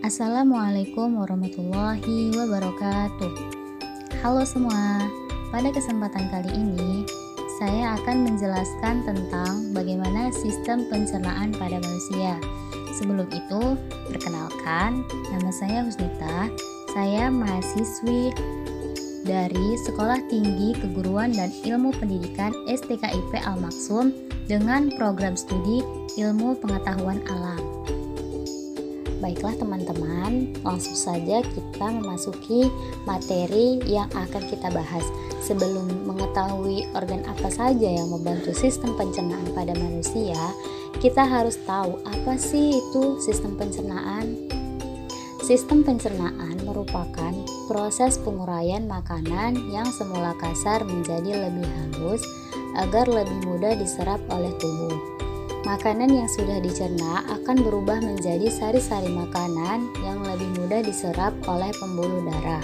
Assalamualaikum warahmatullahi wabarakatuh. Halo semua, pada kesempatan kali ini saya akan menjelaskan tentang bagaimana sistem pencernaan pada manusia. Sebelum itu, perkenalkan, nama saya Husnita. Saya mahasiswi dari Sekolah Tinggi Keguruan dan Ilmu Pendidikan STKIP Al-Maksum dengan program studi Ilmu Pengetahuan Alam. Baiklah teman-teman, langsung saja kita memasuki materi yang akan kita bahas. Sebelum mengetahui organ apa saja yang membantu sistem pencernaan pada manusia, kita harus tahu apa sih itu sistem pencernaan. Sistem pencernaan merupakan proses penguraian makanan yang semula kasar menjadi lebih halus agar lebih mudah diserap oleh tubuh. Makanan yang sudah dicerna akan berubah menjadi sari-sari makanan yang lebih mudah diserap oleh pembuluh darah.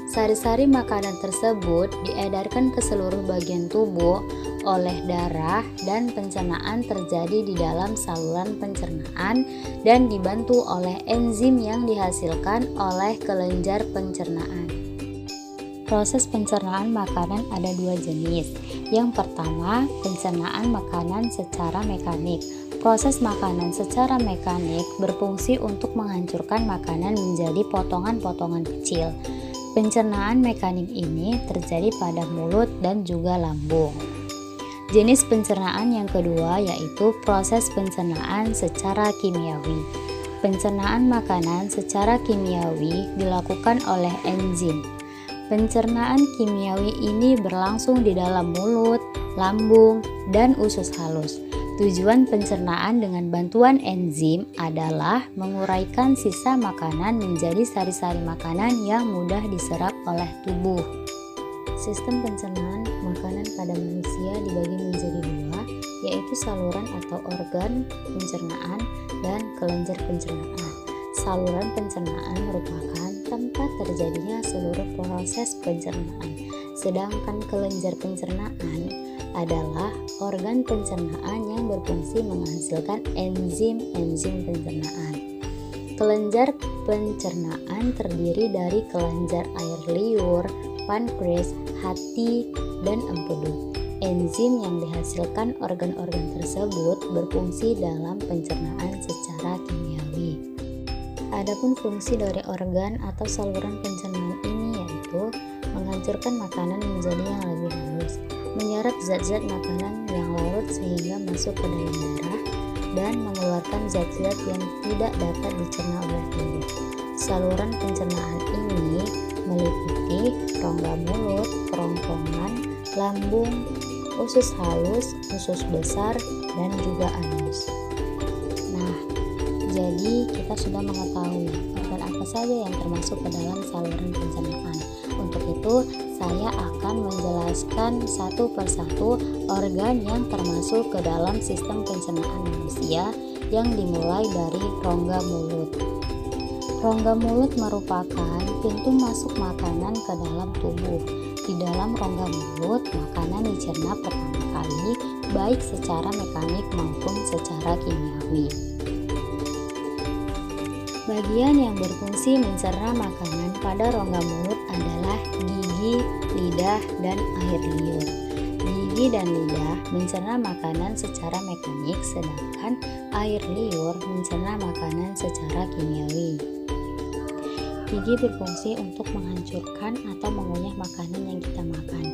Sari-sari makanan tersebut diedarkan ke seluruh bagian tubuh oleh darah dan pencernaan terjadi di dalam saluran pencernaan dan dibantu oleh enzim yang dihasilkan oleh kelenjar pencernaan. Proses pencernaan makanan ada dua jenis. Yang pertama, pencernaan makanan secara mekanik. Proses makanan secara mekanik berfungsi untuk menghancurkan makanan menjadi potongan-potongan kecil. Pencernaan mekanik ini terjadi pada mulut dan juga lambung. Jenis pencernaan yang kedua yaitu proses pencernaan secara kimiawi. Pencernaan makanan secara kimiawi dilakukan oleh enzim. Pencernaan kimiawi ini berlangsung di dalam mulut, lambung, dan usus halus. Tujuan pencernaan dengan bantuan enzim adalah menguraikan sisa makanan menjadi sari-sari makanan yang mudah diserap oleh tubuh. Sistem pencernaan makanan pada manusia dibagi menjadi dua, yaitu saluran atau organ pencernaan dan kelenjar pencernaan. Saluran pencernaan merupakan tempat terjadinya seluruh proses pencernaan, sedangkan kelenjar pencernaan adalah organ pencernaan yang berfungsi menghasilkan enzim-enzim pencernaan. Kelenjar pencernaan terdiri dari kelenjar air liur, pankreas, hati, dan empedu. Enzim yang dihasilkan organ-organ tersebut berfungsi dalam pencernaan secara kimiawi. Adapun fungsi dari organ atau saluran pencernaan ini yaitu menghancurkan makanan menjadi yang lebih halus, menyerap zat-zat makanan yang larut sehingga masuk ke dalam darah, dan mengeluarkan zat-zat yang tidak dapat dicerna oleh tubuh. Saluran pencernaan ini meliputi rongga mulut, kerongkongan, lambung, usus halus, usus besar, dan juga anus. Jadi kita sudah mengetahui organ apa saja yang termasuk ke dalam saluran pencernaan. Untuk itu saya akan menjelaskan satu persatu organ yang termasuk ke dalam sistem pencernaan manusia yang dimulai dari rongga mulut. Rongga mulut merupakan pintu masuk makanan ke dalam tubuh. Di dalam rongga mulut makanan dicerna pertama kali baik secara mekanik maupun secara kimiawi. Bagian yang berfungsi mencerna makanan pada rongga mulut adalah gigi, lidah, dan air liur. Gigi dan lidah mencerna makanan secara mekanik, sedangkan air liur mencerna makanan secara kimiawi. Gigi berfungsi untuk menghancurkan atau mengunyah makanan yang kita makan.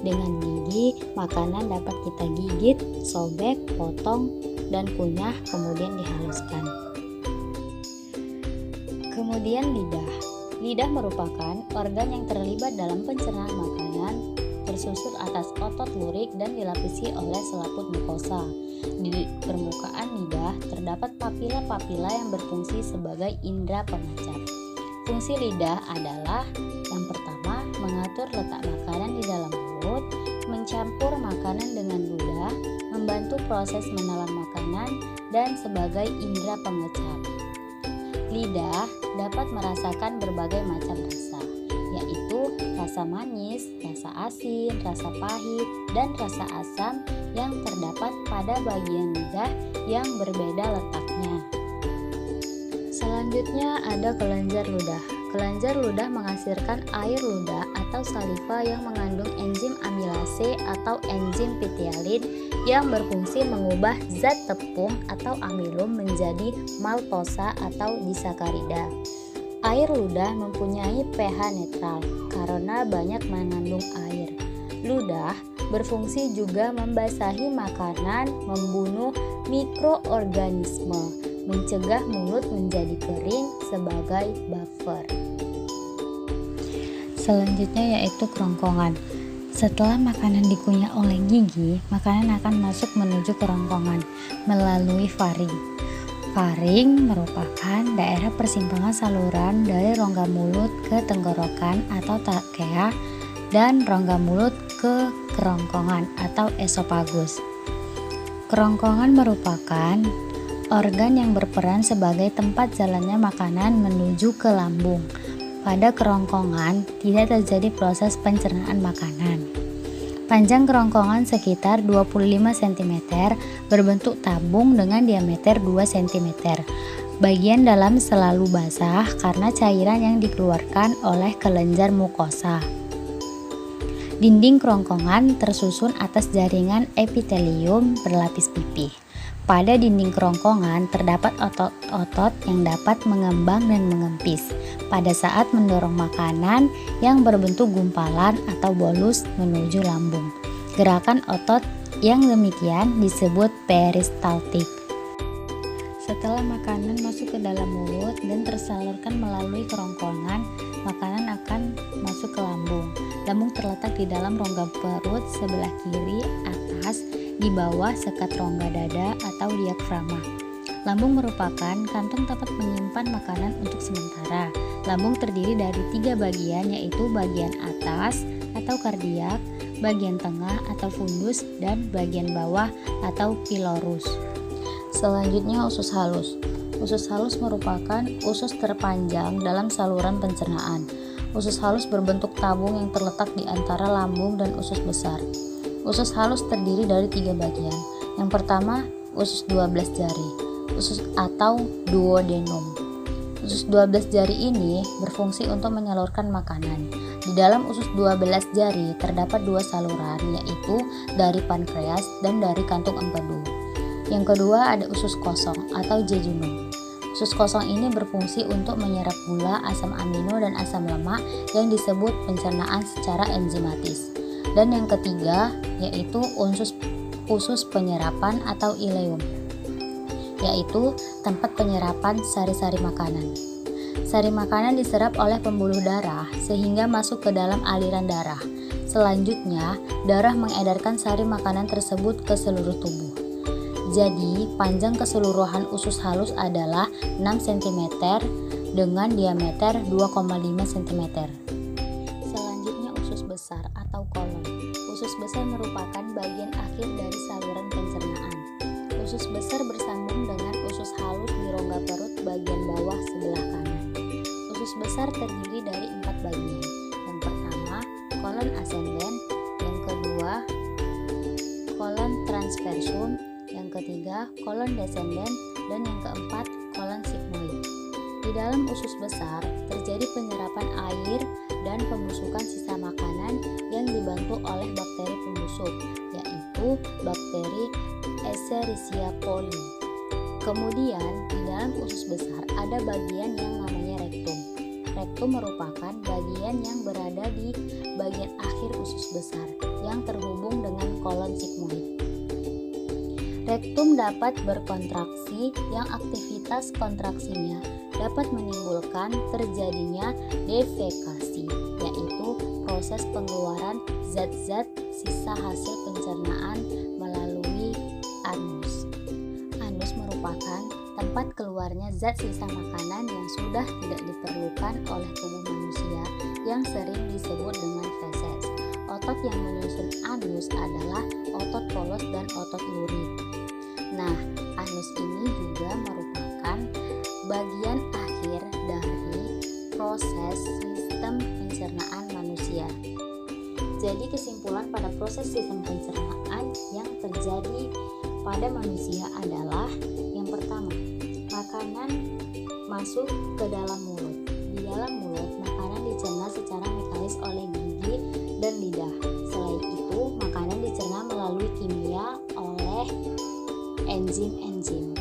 Dengan gigi, makanan dapat kita gigit, sobek, potong, dan kunyah, kemudian dihaluskan. Kemudian lidah. Lidah merupakan organ yang terlibat dalam pencernaan makanan, tersusun atas otot lurik dan dilapisi oleh selaput mukosa. Di permukaan lidah terdapat papila-papila yang berfungsi sebagai indera pemancar. Fungsi lidah adalah yang pertama, mengatur letak makanan di dalam mulut, mencampur makanan dengan ludah, membantu proses menelan makanan, dan sebagai indera pengecap. Lidah dapat merasakan berbagai macam rasa, yaitu rasa manis, rasa asin, rasa pahit, dan rasa asam yang terdapat pada bagian lidah yang berbeda letaknya. Selanjutnya ada kelenjar ludah. Kelenjar ludah menghasilkan air ludah atau saliva yang mengandung enzim amilase atau enzim pitialin yang berfungsi mengubah zat tepung atau amilum menjadi maltosa atau disakarida. Air ludah mempunyai pH netral karena banyak mengandung air. Ludah berfungsi juga membasahi makanan, membunuh mikroorganisme, mencegah mulut menjadi kering sebagai buffer. Selanjutnya yaitu kerongkongan. Setelah makanan dikunyah oleh gigi, makanan akan masuk menuju kerongkongan melalui faring. Faring merupakan daerah persimpangan saluran dari rongga mulut ke tenggorokan atau trakea dan rongga mulut ke kerongkongan atau esofagus. Kerongkongan merupakan organ yang berperan sebagai tempat jalannya makanan menuju ke lambung. Pada kerongkongan tidak terjadi proses pencernaan makanan. Panjang kerongkongan sekitar 25 cm, berbentuk tabung dengan diameter 2 cm. Bagian dalam selalu basah karena cairan yang dikeluarkan oleh kelenjar mukosa. Dinding kerongkongan tersusun atas jaringan epitelium berlapis pipih. Pada dinding kerongkongan terdapat otot-otot yang dapat mengembang dan mengempis pada saat mendorong makanan yang berbentuk gumpalan atau bolus menuju lambung. Gerakan otot yang demikian disebut peristaltik. Setelah makanan masuk ke dalam mulut dan tersalurkan melalui kerongkongan, makanan akan masuk ke lambung. Lambung terletak di dalam rongga perut sebelah kiri atas di bawah sekat rongga dada atau diafragma. Lambung merupakan kantung tempat menyimpan makanan untuk sementara. Lambung terdiri dari 3 bagian, yaitu bagian atas atau kardiak, bagian tengah atau fundus, dan bagian bawah atau pilorus. Selanjutnya usus halus. Usus halus merupakan usus terpanjang dalam saluran pencernaan. Usus halus berbentuk tabung yang terletak di antara lambung dan usus besar. Usus halus terdiri dari 3 bagian. Yang pertama, usus 12 jari, usus atau duodenum. Usus 12 jari ini berfungsi untuk menyalurkan makanan. Di dalam usus 12 jari terdapat 2 saluran, yaitu dari pankreas dan dari kantung empedu. Yang kedua ada usus kosong atau jejunum. Usus kosong ini berfungsi untuk menyerap gula, asam amino, dan asam lemak yang disebut pencernaan secara enzimatis. Dan yang ketiga yaitu usus penyerapan atau ileum, yaitu tempat penyerapan sari-sari makanan. Sari makanan diserap oleh pembuluh darah sehingga masuk ke dalam aliran darah. Selanjutnya, darah mengedarkan sari makanan tersebut ke seluruh tubuh. Jadi, panjang keseluruhan usus halus adalah 6 cm dengan diameter 2,5 cm. Selanjutnya usus besar atau kolon. Usus besar merupakan bagian akhir dari saluran pencernaan. Usus besar bersambung dengan usus halus di rongga perut bagian bawah sebelah kanan. Usus besar terdiri dari 4 bagian. Yang pertama, kolon ascendens, yang kedua, kolon transversum, yang ketiga, kolon descendens, dan yang keempat, kolon sigmoid. Di dalam usus besar terjadi penyerapan air dan pembusukan sisa makanan yang dibantu oleh bakteri pembusuk, yaitu bakteri Escherichia coli. Kemudian di dalam usus besar ada bagian yang namanya rektum. Rektum merupakan bagian yang berada di bagian akhir usus besar yang terhubung dengan kolon sigmoid. Rektum dapat berkontraksi yang aktivitas kontraksinya dapat menimbulkan terjadinya defekasi, yaitu proses pengeluaran zat-zat sisa hasil pencernaan melalui anus. Anus merupakan tempat keluarnya zat sisa makanan yang sudah tidak diperlukan oleh tubuh manusia yang sering disebut dengan feses. Otot yang menyusun anus adalah otot polos dan otot lurid. Nah, anus ini juga merupakan bagian akhir dari proses sistem pencernaan manusia. Jadi kesimpulan pada proses sistem pencernaan yang terjadi pada manusia adalah yang pertama, makanan masuk ke dalam mulut. Di dalam mulut, makanan dicerna secara mekanis oleh gigi dan lidah. Selain itu, makanan dicerna melalui kimia oleh enzim-enzim.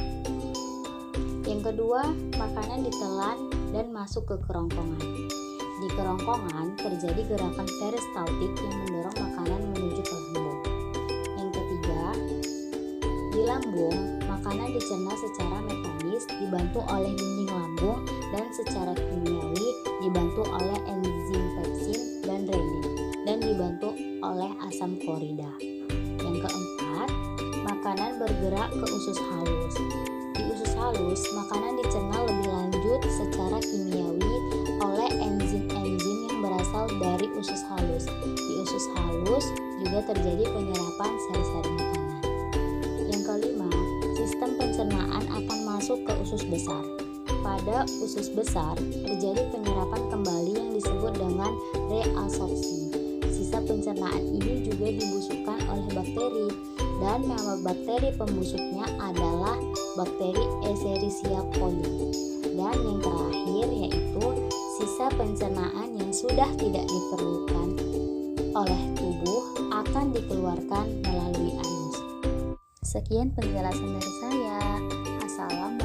Yang kedua, makanan ditelan dan masuk ke kerongkongan. Di kerongkongan terjadi gerakan peristaltik yang mendorong makanan menuju ke lambung. Yang ketiga, di lambung, makanan dicerna secara mekanis dibantu oleh dinding lambung dan secara kimiawi dibantu oleh enzim pepsin dan renin dan dibantu oleh asam klorida. Yang keempat, makanan bergerak ke usus halus. Di usus halus, makanan dicerna lebih lanjut secara kimiawi oleh enzim-enzim yang berasal dari usus halus. Di usus halus juga terjadi penyerapan sari-sari makanan. Yang kelima, sistem pencernaan akan masuk ke usus besar. Pada usus besar terjadi penyerapan kembali yang disebut dengan reabsorpsi. Sisa pencernaan ini juga dibusukkan oleh bakteri, dan nama bakteri pembusuknya adalah bakteri Escherichia coli. Dan yang terakhir yaitu sisa pencernaan yang sudah tidak diperlukan oleh tubuh akan dikeluarkan melalui anus. Sekian penjelasan dari saya. Assalamualaikum.